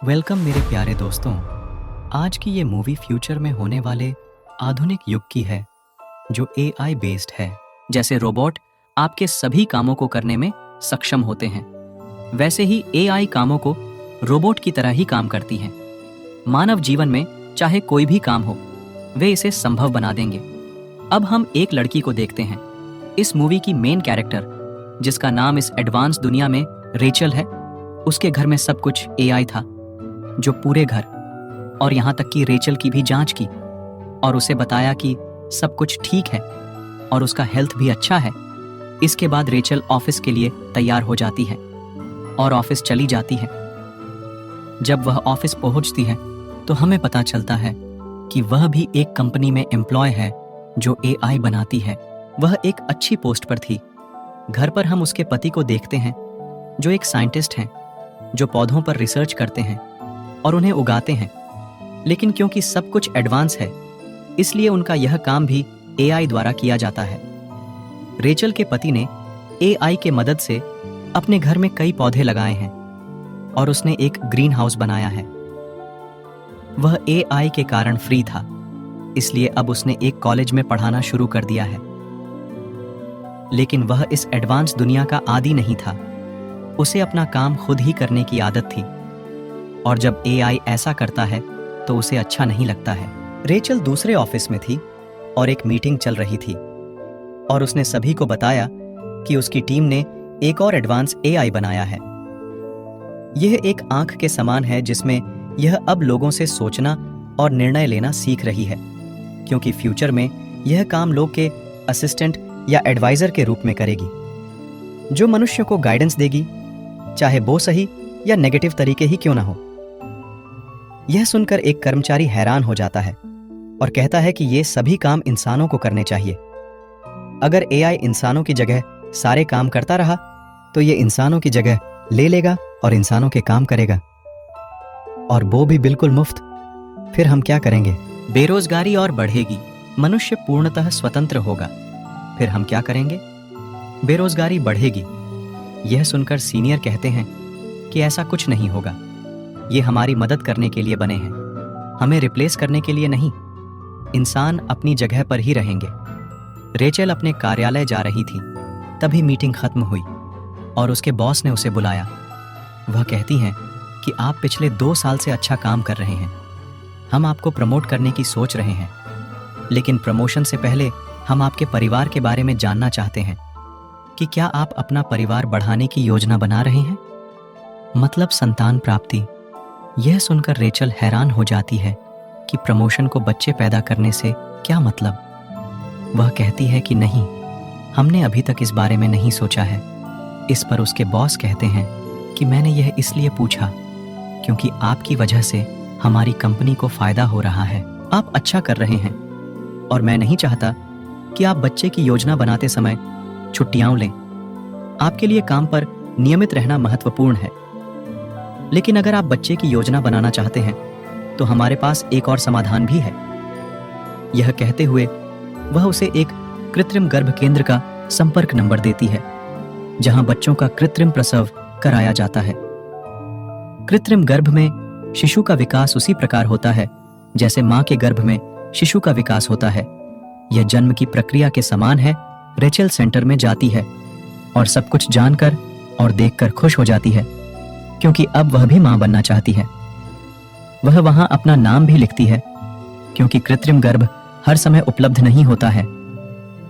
Welcome मेरे प्यारे दोस्तों। आज की ये मूवी फ्यूचर में होने वाले आधुनिक युग की है जो एआई बेस्ड है। जैसे रोबोट आपके सभी कामों को करने में सक्षम होते हैं, वैसे ही एआई कामों को रोबोट की तरह ही काम करती है। मानव जीवन में चाहे कोई भी काम हो, वे इसे संभव बना देंगे। अब हम एक लड़की को देखते हैं। इस मूवी की मेन कैरेक्टर, जिसका नाम इस एडवांस दुनिया में रेचल है, उसके घर में सब कुछ एआई था जो पूरे घर और यहाँ तक कि रेचल की भी जांच की और उसे बताया कि सब कुछ ठीक है और उसका हेल्थ भी अच्छा है। इसके बाद रेचल ऑफिस के लिए तैयार हो जाती है और ऑफिस चली जाती है। जब वह ऑफिस पहुंचती है तो हमें पता चलता है कि वह भी एक कंपनी में एम्प्लॉय है जो एआई बनाती है। वह एक अच्छी पोस्ट पर थी। घर पर हम उसके पति को देखते हैं जो एक साइंटिस्ट हैं, जो पौधों पर रिसर्च करते हैं और उन्हें उगाते हैं। लेकिन क्योंकि सब कुछ एडवांस है, इसलिए उनका यह काम भी एआई द्वारा किया जाता है। रेचल के पति ने एआई के मदद से अपने घर में कई पौधे लगाए हैं और उसने एक ग्रीन हाउस बनाया है। वह एआई के कारण फ्री था, इसलिए अब उसने एक कॉलेज में पढ़ाना शुरू कर दिया है। लेकिन वह इस एडवांस दुनिया का आदी नहीं था। उसे अपना काम खुद ही करने की आदत थी और जब एआई ऐसा करता है तो उसे अच्छा नहीं लगता है। रेचल दूसरे ऑफिस में थी और एक मीटिंग चल रही थी और उसने सभी को बताया कि उसकी टीम ने एक और एडवांस एआई बनाया है। यह एक आंख के समान है जिसमें यह अब लोगों से सोचना और निर्णय लेना सीख रही है, क्योंकि फ्यूचर में यह काम लोग के असिस्टेंट या एडवाइजर के रूप में करेगी, जो मनुष्य को गाइडेंस देगी, चाहे वो सही या नेगेटिव तरीके ही क्यों ना हो। यह सुनकर एक कर्मचारी हैरान हो जाता है और कहता है कि ये सभी काम इंसानों को करने चाहिए। अगर एआई इंसानों की जगह सारे काम करता रहा तो ये इंसानों की जगह ले लेगा और इंसानों के काम करेगा, और वो भी बिल्कुल मुफ्त। फिर हम क्या करेंगे? बेरोजगारी और बढ़ेगी, मनुष्य पूर्णतः स्वतंत्र होगा। फिर हम क्या करेंगे? बेरोजगारी बढ़ेगी। यह सुनकर सीनियर कहते हैं कि ऐसा कुछ नहीं होगा, ये हमारी मदद करने के लिए बने हैं, हमें रिप्लेस करने के लिए नहीं। इंसान अपनी जगह पर ही रहेंगे। रेचल अपने कार्यालय जा रही थी, तभी मीटिंग खत्म हुई और उसके बॉस ने उसे बुलाया। वह कहती हैं कि आप पिछले 2 साल से अच्छा काम कर रहे हैं, हम आपको प्रमोट करने की सोच रहे हैं, लेकिन प्रमोशन से पहले हम आपके परिवार के बारे में जानना चाहते हैं कि क्या आप अपना परिवार बढ़ाने की योजना बना रहे हैं, मतलब संतान प्राप्ति। यह सुनकर रेचल हैरान हो जाती है कि प्रमोशन को बच्चे पैदा करने से क्या मतलब। वह कहती है कि नहीं, हमने अभी तक इस बारे में नहीं सोचा है। इस पर उसके बॉस कहते हैं कि मैंने यह इसलिए पूछा क्योंकि आपकी वजह से हमारी कंपनी को फायदा हो रहा है। आप अच्छा कर रहे हैं और मैं नहीं चाहता कि आप बच्चे की योजना बनाते समय छुट्टियां लें। आपके लिए काम पर नियमित रहना महत्वपूर्ण है, लेकिन अगर आप बच्चे की योजना बनाना चाहते हैं तो हमारे पास एक और समाधान भी है। यह कहते हुए वह उसे एक कृत्रिम गर्भ केंद्र का संपर्क नंबर देती है, जहां बच्चों का कृत्रिम प्रसव कराया जाता है। कृत्रिम गर्भ में शिशु का विकास उसी प्रकार होता है जैसे मां के गर्भ में शिशु का विकास होता है। यह जन्म की प्रक्रिया के समान है। रेचल सेंटर में जाती है और सब कुछ जानकर और देखकर खुश हो जाती है, क्योंकि अब वह भी मां बनना चाहती है। वह वहां अपना नाम भी लिखती है, क्योंकि कृत्रिम गर्भ हर समय उपलब्ध नहीं होता है,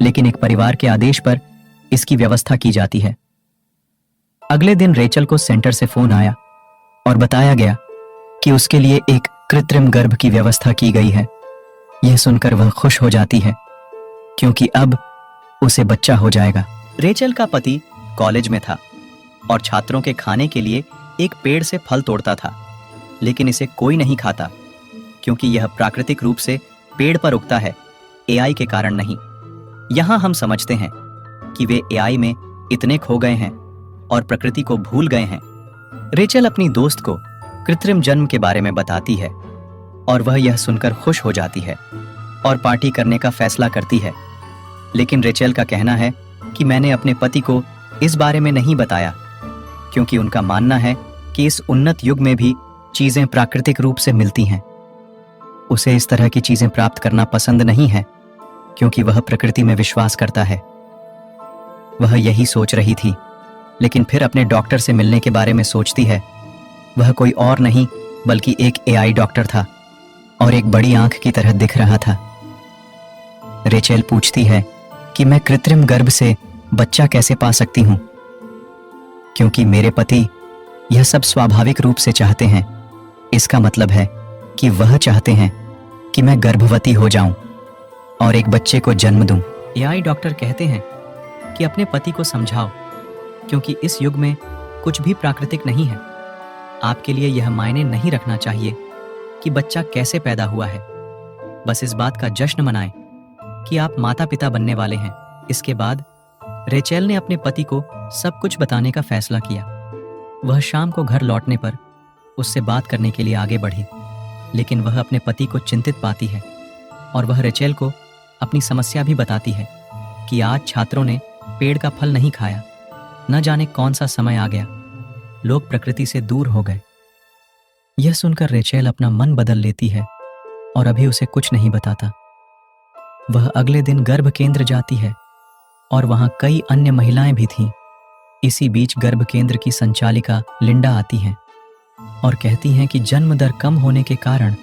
लेकिन एक परिवार के आदेश पर इसकी व्यवस्था की जाती है। अगले दिन रेचल को सेंटर से फोन आया और बताया गया कि उसके लिए एक कृत्रिम गर्भ की व्यवस्था की गई है। यह सुनकर वह खुश हो जाती है, क्योंकि अब उसे बच्चा हो जाएगा। रेचल का पति कॉलेज में था और छात्रों के खाने के लिए एक पेड़ से फल तोड़ता था, लेकिन इसे कोई नहीं खाता, क्योंकि यह प्राकृतिक रूप से पेड़ पर उगता है, एआई के कारण नहीं। यहां हम समझते हैं कि वे एआई में इतने खो गए हैं और प्रकृति को भूल गए हैं। रेचल अपनी दोस्त को कृत्रिम जन्म के बारे में बताती है और वह यह सुनकर खुश हो जाती है और पार्टी करने का फैसला करती है। लेकिन रेचल का कहना है कि मैंने अपने पति को इस बारे में नहीं बताया, क्योंकि उनका मानना है कि इस उन्नत युग में भी चीजें प्राकृतिक रूप से मिलती हैं। उसे इस तरह की चीजें प्राप्त करना पसंद नहीं है, क्योंकि वह प्रकृति में विश्वास करता है। वह यही सोच रही थी, लेकिन फिर अपने डॉक्टर से मिलने के बारे में सोचती है। वह कोई और नहीं बल्कि एक एआई डॉक्टर था और एक बड़ी आंख की तरह दिख रहा था। रेचेल पूछती है कि मैं कृत्रिम गर्भ से बच्चा कैसे पा सकती हूं, क्योंकि मेरे पति यह सब स्वाभाविक रूप से चाहते हैं। इसका मतलब है कि वह चाहते हैं कि मैं गर्भवती हो जाऊं और एक बच्चे को जन्म दूं। एआई डॉक्टर कहते हैं कि अपने पति को समझाओ, क्योंकि इस युग में कुछ भी प्राकृतिक नहीं है। आपके लिए यह मायने नहीं रखना चाहिए कि बच्चा कैसे पैदा हुआ है। बस इस बात का जश्न मनाएं कि आप माता पिता बनने वाले हैं। इसके बाद रेचेल ने अपने पति को सब कुछ बताने का फैसला किया। वह शाम को घर लौटने पर उससे बात करने के लिए आगे बढ़ी, लेकिन वह अपने पति को चिंतित पाती है और वह रेचेल को अपनी समस्या भी बताती है कि आज छात्रों ने पेड़ का फल नहीं खाया। न जाने कौन सा समय आ गया, लोग प्रकृति से दूर हो गए। यह सुनकर रेचेल अपना मन बदल लेती है और अभी उसे कुछ नहीं बताता। वह अगले दिन गर्भ केंद्र जाती है और वहां कई अन्य महिलाएं भी थीं। इसी बीच गर्भ केंद्र की संचालिका लिंडा आती हैं और कहती हैं कि जन्म दर कम होने के कारण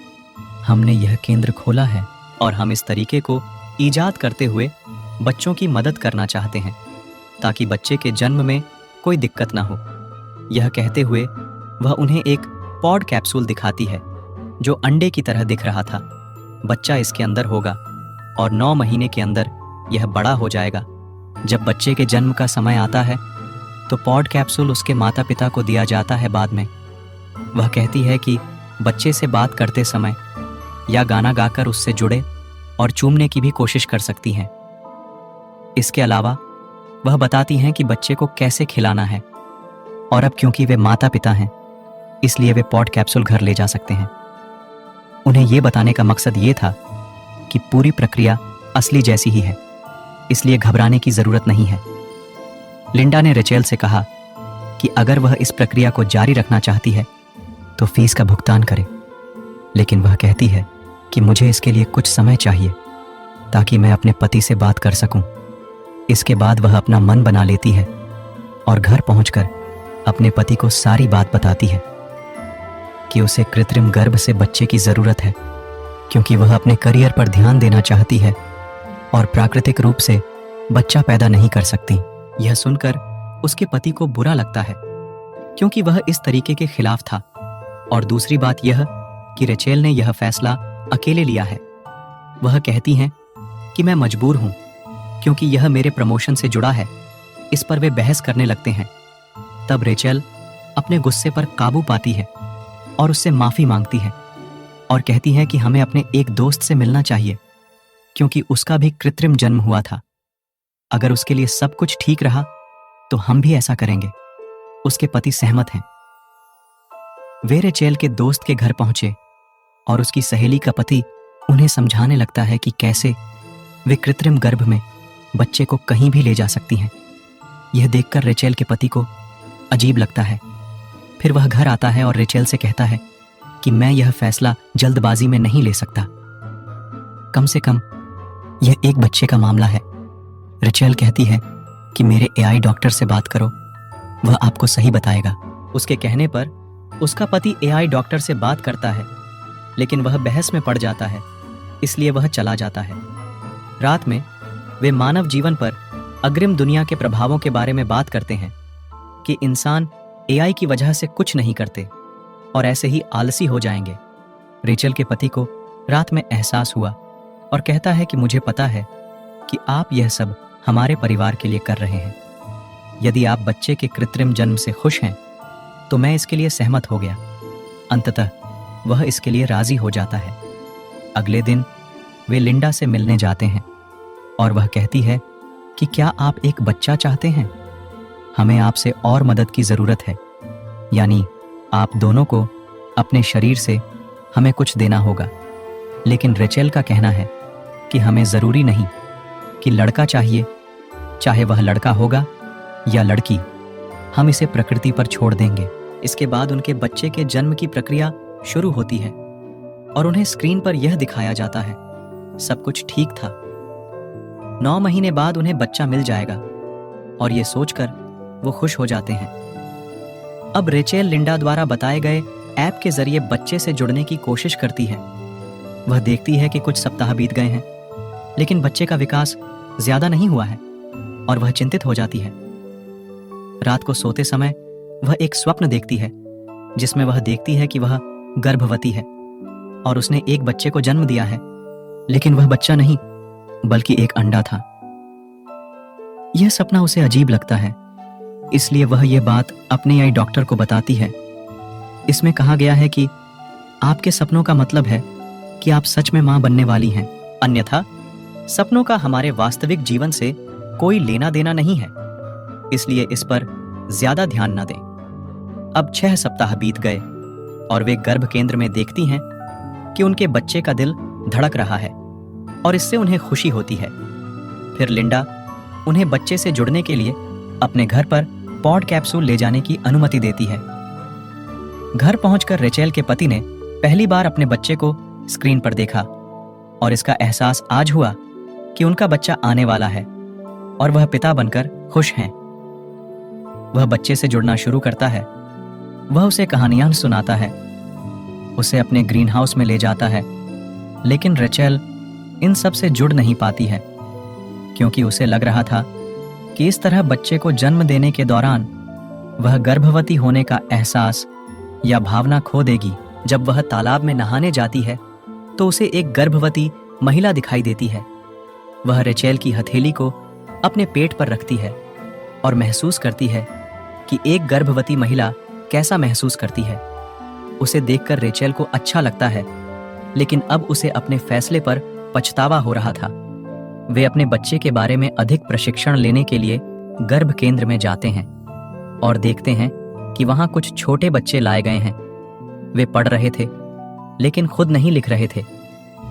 हमने यह केंद्र खोला है और हम इस तरीके को ईजाद करते हुए बच्चों की मदद करना चाहते हैं, ताकि बच्चे के जन्म में कोई दिक्कत ना हो। यह कहते हुए वह उन्हें एक पॉड कैप्सूल दिखाती है जो अंडे की तरह दिख रहा था। बच्चा इसके अंदर होगा और 9 महीने के अंदर यह बड़ा हो जाएगा। जब बच्चे के जन्म का समय आता है तो पॉड कैप्सूल उसके माता पिता को दिया जाता है। बाद में वह कहती है कि बच्चे से बात करते समय या गाना गाकर उससे जुड़े और चूमने की भी कोशिश कर सकती हैं। इसके अलावा वह बताती हैं कि बच्चे को कैसे खिलाना है, और अब क्योंकि वे माता पिता हैं इसलिए वे पॉड कैप्सूल घर ले जा सकते हैं। उन्हें यह बताने का मकसद ये था कि पूरी प्रक्रिया असली जैसी ही है, इसलिए घबराने की जरूरत नहीं है। लिंडा ने रेचेल से कहा कि अगर वह इस प्रक्रिया को जारी रखना चाहती है तो फीस का भुगतान करे, लेकिन वह कहती है कि मुझे इसके लिए कुछ समय चाहिए ताकि मैं अपने पति से बात कर सकूं। इसके बाद वह अपना मन बना लेती है और घर पहुंचकर अपने पति को सारी बात बताती है कि उसे कृत्रिम गर्भ से बच्चे की जरूरत है, क्योंकि वह अपने करियर पर ध्यान देना चाहती है और प्राकृतिक रूप से बच्चा पैदा नहीं कर सकती। यह सुनकर उसके पति को बुरा लगता है, क्योंकि वह इस तरीके के खिलाफ था, और दूसरी बात यह कि रेचेल ने यह फैसला अकेले लिया है। वह कहती हैं कि मैं मजबूर हूं, क्योंकि यह मेरे प्रमोशन से जुड़ा है। इस पर वे बहस करने लगते हैं। तब रेचेल अपने गुस्से पर काबू पाती है और उससे माफी मांगती है और कहती है कि हमें अपने एक दोस्त से मिलना चाहिए, क्योंकि उसका भी कृत्रिम जन्म हुआ था। अगर उसके लिए सब कुछ ठीक रहा तो हम भी ऐसा करेंगे। उसके पति सहमत हैं। वे रेचेल के दोस्त के घर पहुंचे और उसकी सहेली का पति उन्हें समझाने लगता है कि कैसे वे कृत्रिम गर्भ में बच्चे को कहीं भी ले जा सकती हैं। यह देखकर रेचेल के पति को अजीब लगता है। फिर वह घर आता है और रेचेल से कहता है कि मैं यह फैसला जल्दबाजी में नहीं ले सकता। कम से कम यह एक बच्चे का मामला है। रेचेल कहती है कि मेरे एआई डॉक्टर से बात करो, वह आपको सही बताएगा। उसके कहने पर उसका पति एआई डॉक्टर से बात करता है, लेकिन वह बहस में पड़ जाता है, इसलिए वह चला जाता है। रात में वे मानव जीवन पर अग्रिम दुनिया के प्रभावों के बारे में बात करते हैं कि इंसान एआई की वजह से कुछ नहीं करते और ऐसे ही आलसी हो जाएंगे। रेचेल के पति को रात में एहसास हुआ और कहता है कि मुझे पता है कि आप यह सब हमारे परिवार के लिए कर रहे हैं। यदि आप बच्चे के कृत्रिम जन्म से खुश हैं तो मैं इसके लिए सहमत हो गया। अंततः वह इसके लिए राजी हो जाता है। अगले दिन वे लिंडा से मिलने जाते हैं और वह कहती है कि क्या आप एक बच्चा चाहते हैं? हमें आपसे और मदद की जरूरत है, यानी आप दोनों को अपने शरीर से हमें कुछ देना होगा। लेकिन रेचेल का कहना है कि हमें जरूरी नहीं कि लड़का चाहिए, चाहे वह लड़का होगा या लड़की, हम इसे प्रकृति पर छोड़ देंगे। इसके बाद उनके बच्चे के जन्म की प्रक्रिया शुरू होती है और उन्हें स्क्रीन पर यह दिखाया जाता है सब कुछ ठीक था। 9 महीने बाद उन्हें बच्चा मिल जाएगा और ये सोचकर वो खुश हो जाते हैं। अब रेचेल लिंडा द्वारा बताए गए ऐप के जरिए बच्चे से जुड़ने की कोशिश करती है। वह देखती है कि कुछ सप्ताह बीत गए हैं लेकिन बच्चे का विकास ज्यादा नहीं हुआ है और वह चिंतित हो जाती है। रात को सोते समय वह एक स्वप्न देखती है जिसमें वह देखती है कि वह गर्भवती है और उसने एक बच्चे को जन्म दिया है, लेकिन वह बच्चा नहीं बल्कि एक अंडा था। यह सपना उसे अजीब लगता है, इसलिए वह यह बात अपने आई डॉक्टर को बताती है। इसमें कहा गया है कि आपके सपनों का मतलब है कि आप सच में मां बनने वाली हैं, अन्यथा सपनों का हमारे वास्तविक जीवन से कोई लेना देना नहीं है, इसलिए इस पर ज्यादा ध्यान न दें। अब 6 सप्ताह बीत गए और वे गर्भ केंद्र में देखती हैं कि उनके बच्चे का दिल धड़क रहा है और इससे उन्हें खुशी होती है। फिर लिंडा उन्हें बच्चे से जुड़ने के लिए अपने घर पर पॉड कैप्सूल ले जाने की अनुमति देती है। घर पहुंचकर रेचेल के पति ने पहली बार अपने बच्चे को स्क्रीन पर देखा और इसका एहसास आज हुआ कि उनका बच्चा आने वाला है और वह पिता बनकर खुश हैं। वह बच्चे से जुड़ना शुरू करता है। वह उसे कहानियां सुनाता है, उसे अपने ग्रीन हाउस में ले जाता है, लेकिन रेचेल इन सब से जुड़ नहीं पाती है क्योंकि उसे लग रहा था कि इस तरह बच्चे को जन्म देने के दौरान वह गर्भवती होने का एहसास या भावना खो देगी। जब वह तालाब में नहाने जाती है तो उसे एक गर्भवती महिला दिखाई देती है। वह रेचेल की हथेली को अपने पेट पर रखती है और महसूस करती है कि एक गर्भवती महिला कैसा महसूस करती है। उसे देखकर रेचेल को अच्छा लगता है, लेकिन अब उसे अपने फैसले पर पछतावा हो रहा था। वे अपने बच्चे के बारे में अधिक प्रशिक्षण लेने के लिए गर्भ केंद्र में जाते हैं और देखते हैं कि वहां कुछ छोटे बच्चे लाए गए हैं। वे पढ़ रहे थे लेकिन खुद नहीं लिख रहे थे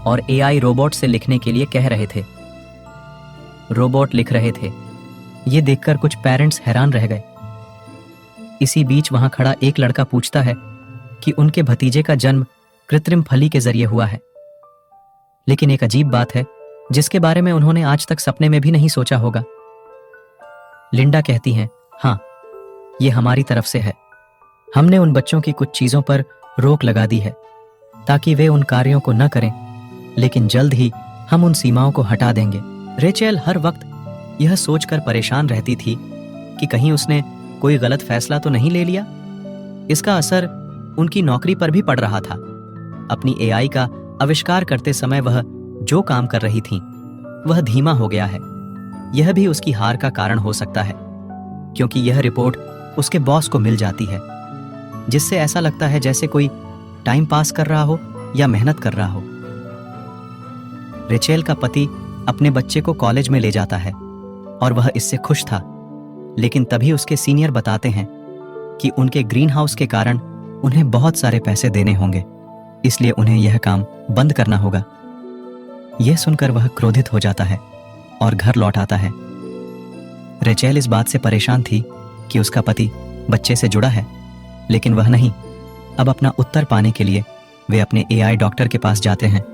और एआई रोबोट से लिखने के लिए कह रहे थे। रोबोट लिख रहे थे। ये देखकर कुछ पेरेंट्स हैरान रह गए। इसी बीच वहां खड़ा एक लड़का पूछता है कि उनके भतीजे का जन्म कृत्रिम फली के जरिए हुआ है, लेकिन एक अजीब बात है जिसके बारे में उन्होंने आज तक सपने में भी नहीं सोचा होगा। लिंडा कहती हैं, हाँ, ये हमारी तरफ से है। हमने उन बच्चों की कुछ चीजों पर रोक लगा दी है ताकि वे उन कार्यों को न करें, लेकिन जल्द ही हम उन सीमाओं को हटा देंगे। रेचेल हर वक्त यह सोचकर परेशान रहती थी कि कहीं उसने कोई गलत फैसला तो नहीं ले लिया। इसका असर उनकी नौकरी पर भी पड़ रहा था। अपनी एआई का आविष्कार करते समय वह जो काम कर रही थी वह धीमा हो गया है। यह भी उसकी हार का कारण हो सकता है क्योंकि यह रिपोर्ट उसके बॉस को मिल जाती है, जिससे ऐसा लगता है जैसे कोई टाइम पास कर रहा हो या मेहनत कर रहा हो। रेचेल का पति अपने बच्चे को कॉलेज में ले जाता है और वह इससे खुश था, लेकिन तभी उसके सीनियर बताते हैं कि उनके ग्रीन हाउस के कारण उन्हें बहुत सारे पैसे देने होंगे, इसलिए उन्हें यह काम बंद करना होगा। यह सुनकर वह क्रोधित हो जाता है और घर लौट आता है। रेचेल इस बात से परेशान थी कि उसका पति बच्चे से जुड़ा है, लेकिन वह नहीं। अब अपना उत्तर पाने के लिए वे अपने एआई डॉक्टर के पास जाते हैं।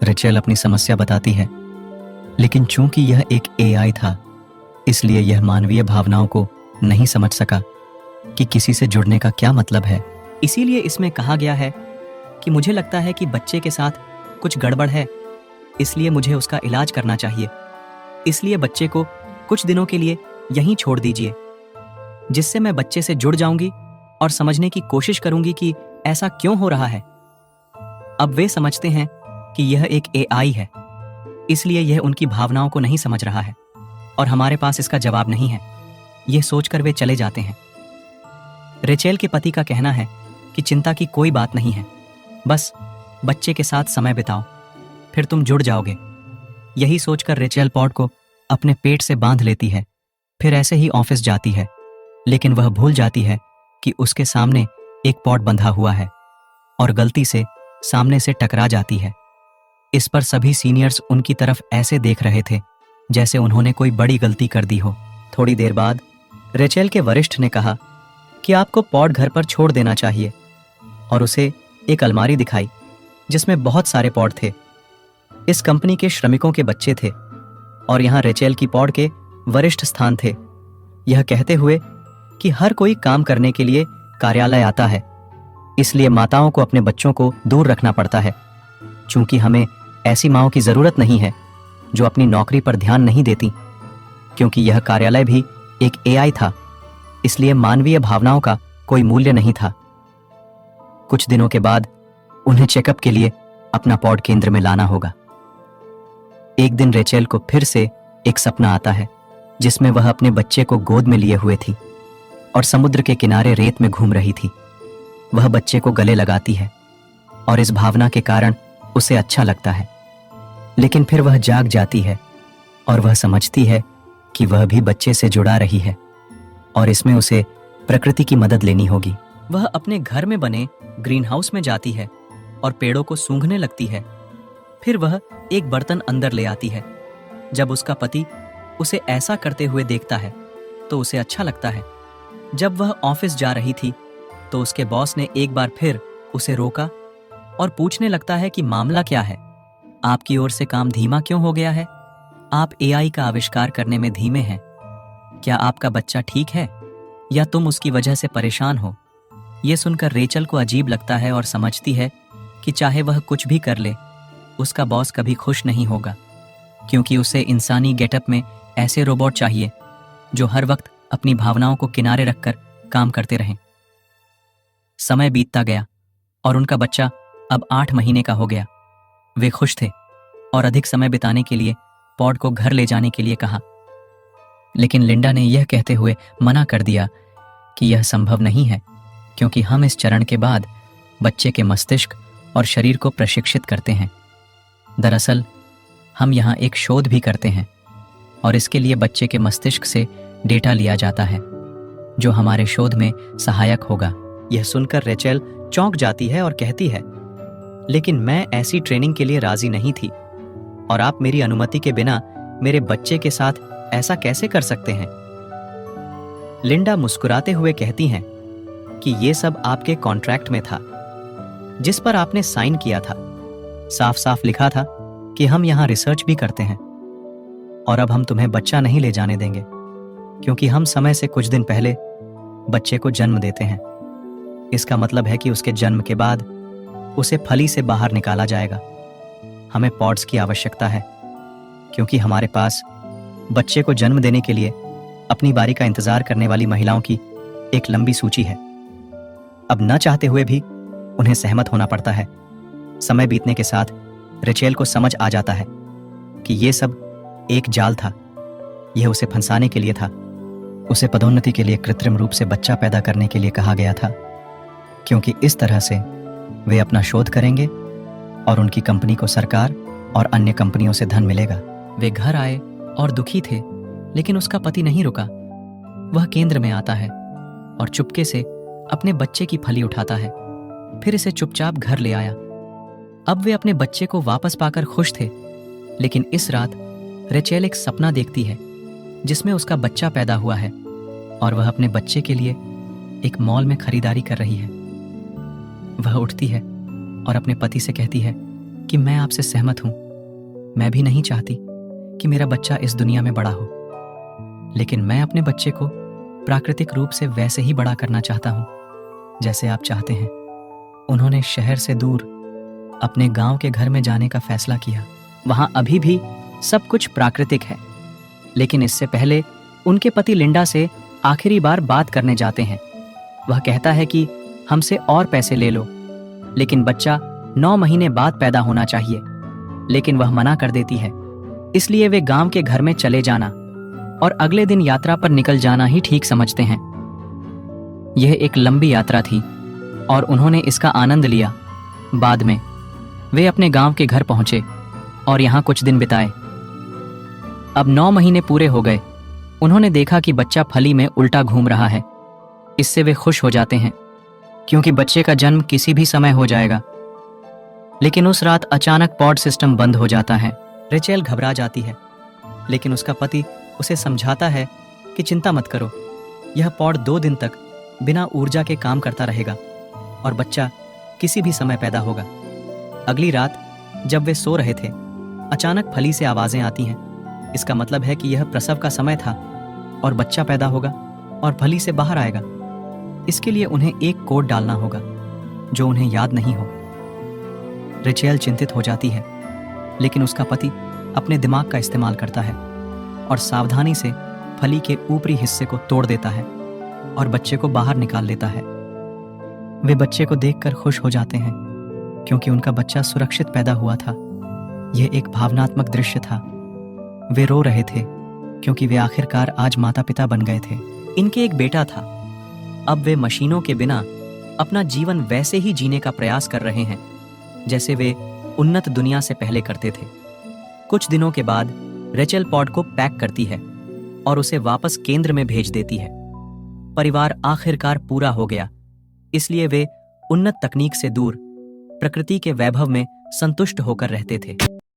रेचेल अपनी समस्या बताती है, लेकिन चूंकि यह एक एआई था, इसलिए यह मानवीय भावनाओं को नहीं समझ सका कि किसी से जुड़ने का क्या मतलब है। इसीलिए इसमें कहा गया है कि मुझे लगता है कि बच्चे के साथ कुछ गड़बड़ है, इसलिए मुझे उसका इलाज करना चाहिए। इसलिए बच्चे को कुछ दिनों के लिए यहीं छोड़ दीजिए, जिससे मैं बच्चे से जुड़ जाऊंगी और समझने की कोशिश करूंगी कि ऐसा क्यों हो रहा है। अब वे समझते हैं कि यह एक एआई है, इसलिए यह उनकी भावनाओं को नहीं समझ रहा है और हमारे पास इसका जवाब नहीं है। यह सोचकर वे चले जाते हैं। रेचेल के पति का कहना है कि चिंता की कोई बात नहीं है, बस बच्चे के साथ समय बिताओ, फिर तुम जुड़ जाओगे। यही सोचकर रेचेल पॉड को अपने पेट से बांध लेती है। फिर ऐसे ही ऑफिस जाती है, लेकिन वह भूल जाती है कि उसके सामने एक पॉड बंधा हुआ है और गलती से सामने से टकरा जाती है। इस पर सभी सीनियर्स उनकी तरफ ऐसे देख रहे थे जैसे उन्होंने कोई बड़ी गलती कर दी हो। थोड़ी देर बाद रेचेल के वरिष्ठ ने कहा कि आपको पॉड घर पर छोड़ देना चाहिए और उसे एक अलमारी दिखाई जिसमें बहुत सारे पॉड थे। इस कंपनी के श्रमिकों के बच्चे थे और यहाँ रेचेल की पॉड के वरिष्ठ स्थान थे, यह कहते हुए कि हर कोई काम करने के लिए कार्यालय आता है, इसलिए माताओं को अपने बच्चों को दूर रखना पड़ता है। चूंकि हमें ऐसी माँओं की जरूरत नहीं है जो अपनी नौकरी पर ध्यान नहीं देती, क्योंकि यह कार्यालय भी एक एआई था, इसलिए मानवीय भावनाओं का कोई मूल्य नहीं था। कुछ दिनों के बाद उन्हें चेकअप के लिए अपना पॉड केंद्र में लाना होगा। एक दिन रेचेल को फिर से एक सपना आता है जिसमें वह अपने बच्चे को गोद में लिए हुए थी और समुद्र के किनारे रेत में घूम रही थी। वह बच्चे को गले लगाती है और इस भावना के कारण उसे अच्छा लगता है, लेकिन फिर वह जाग जाती है और वह समझती है कि वह भी बच्चे से जुड़ा रही है और इसमें उसे प्रकृति की मदद लेनी होगी। वह अपने घर में बने ग्रीन हाउस में जाती है और पेड़ों को सूंघने लगती है। फिर वह एक बर्तन अंदर ले आती है। जब उसका पति उसे ऐसा करते हुए देखता है तो उसे अच्छा लगता है। जब वह ऑफिस जा रही थी तो उसके बॉस ने एक बार फिर उसे रोका और पूछने लगता है कि मामला क्या है, आपकी ओर से काम धीमा क्यों हो गया है? आप एआई का आविष्कार करने में धीमे हैं। क्या आपका बच्चा ठीक है या तुम उसकी वजह से परेशान हो? यह सुनकर रेचल को अजीब लगता है और समझती है कि चाहे वह कुछ भी कर ले, उसका बॉस कभी खुश नहीं होगा, क्योंकि उसे इंसानी गेटअप में ऐसे रोबोट चाहिए जो हर वक्त अपनी भावनाओं को किनारे रखकर काम करते रहें। समय बीतता गया और उनका बच्चा अब 8 महीने का हो गया। वे खुश थे और अधिक समय बिताने के लिए पॉड को घर ले जाने के लिए कहा, लेकिन लिंडा ने यह कहते हुए मना कर दिया कि यह संभव नहीं है, क्योंकि हम इस चरण के बाद बच्चे के मस्तिष्क और शरीर को प्रशिक्षित करते हैं। दरअसल हम यहाँ एक शोध भी करते हैं और इसके लिए बच्चे के मस्तिष्क से डेटा लिया जाता है जो हमारे शोध में सहायक होगा। यह सुनकर रेचेल चौंक जाती है और कहती है, लेकिन मैं ऐसी ट्रेनिंग के लिए राजी नहीं थी और आप मेरी अनुमति के बिना मेरे बच्चे के साथ ऐसा कैसे कर सकते हैं? लिंडा मुस्कुराते हुए कहती हैं कि यह सब आपके कॉन्ट्रैक्ट में था जिस पर आपने साइन किया था। साफ साफ लिखा था कि हम यहाँ रिसर्च भी करते हैं और अब हम तुम्हें बच्चा नहीं ले जाने देंगे, क्योंकि हम समय से कुछ दिन पहले बच्चे को जन्म देते हैं। इसका मतलब है कि उसके जन्म के बाद उसे फली से बाहर निकाला जाएगा। हमें पॉड्स की आवश्यकता है क्योंकि हमारे पास बच्चे को जन्म देने के लिए अपनी बारी का इंतजार करने वाली महिलाओं की एक लंबी सूची है। अब न चाहते हुए भी उन्हें सहमत होना पड़ता है। समय बीतने के साथ रेचेल को समझ आ जाता है कि यह सब एक जाल था। यह उसे फंसाने के लिए था। उसे पदोन्नति के लिए कृत्रिम रूप से बच्चा पैदा करने के लिए कहा गया था, क्योंकि इस तरह से वे अपना शोध करेंगे और उनकी कंपनी को सरकार और अन्य कंपनियों से धन मिलेगा। वे घर आए और दुखी थे, लेकिन उसका पति नहीं रुका। वह केंद्र में आता है और चुपके से अपने बच्चे की फली उठाता है, फिर इसे चुपचाप घर ले आया। अब वे अपने बच्चे को वापस पाकर खुश थे, लेकिन इस रात रेचेल एक सपना देखती है जिसमें उसका बच्चा पैदा हुआ है और वह अपने बच्चे के लिए एक मॉल में खरीदारी कर रही है। वह उठती है और अपने पति से कहती है कि मैं आपसे सहमत हूं। मैं भी नहीं चाहती कि मेरा बच्चा इस दुनिया में बड़ा हो, लेकिन मैं अपने बच्चे को प्राकृतिक रूप से वैसे ही बड़ा करना चाहता हूं जैसे आप चाहते हैं। उन्होंने शहर से दूर अपने गांव के घर में जाने का फैसला किया। वहां अभी भी सब कुछ प्राकृतिक है, लेकिन इससे पहले उनके पति लिंडा से आखिरी बार बात करने जाते हैं। वह कहता है कि हमसे और पैसे ले लो, लेकिन बच्चा 9 महीने बाद पैदा होना चाहिए। लेकिन वह मना कर देती है, इसलिए वे गांव के घर में चले जाना और अगले दिन यात्रा पर निकल जाना ही ठीक समझते हैं। यह एक लंबी यात्रा थी और उन्होंने इसका आनंद लिया। बाद में वे अपने गांव के घर पहुंचे और यहां कुछ दिन बिताए। अब 9 महीने पूरे हो गए। उन्होंने देखा कि बच्चा फली में उल्टा घूम रहा है। इससे वे खुश हो जाते हैं, क्योंकि बच्चे का जन्म किसी भी समय हो जाएगा। लेकिन उस रात अचानक पॉड सिस्टम बंद हो जाता है। रेचेल घबरा जाती है, लेकिन उसका पति उसे समझाता है कि चिंता मत करो, यह पॉड 2 दिन तक बिना ऊर्जा के काम करता रहेगा और बच्चा किसी भी समय पैदा होगा। अगली रात जब वे सो रहे थे, अचानक फली से आवाजें आती हैं। इसका मतलब है कि यह प्रसव का समय था और बच्चा पैदा होगा और फली से बाहर आएगा। इसके लिए उन्हें एक कोड डालना होगा जो उन्हें याद नहीं हो। रेचेल चिंतित हो जाती है, लेकिन उसका पति अपने दिमाग का इस्तेमाल करता है और सावधानी से फली के ऊपरी हिस्से को तोड़ देता है और बच्चे को बाहर निकाल लेता है। वे बच्चे को देखकर खुश हो जाते हैं क्योंकि उनका बच्चा सुरक्षित पैदा हुआ था। यह एक भावनात्मक दृश्य था। वे रो रहे थे क्योंकि वे आखिरकार आज माता पिता बन गए थे। इनके एक बेटा था। अब वे मशीनों के बिना अपना जीवन वैसे ही जीने का प्रयास कर रहे हैं जैसे वे उन्नत दुनिया से पहले करते थे। कुछ दिनों के बाद रेचेल पॉड को पैक करती है और उसे वापस केंद्र में भेज देती है। परिवार आखिरकार पूरा हो गया, इसलिए वे उन्नत तकनीक से दूर प्रकृति के वैभव में संतुष्ट होकर रहते थे।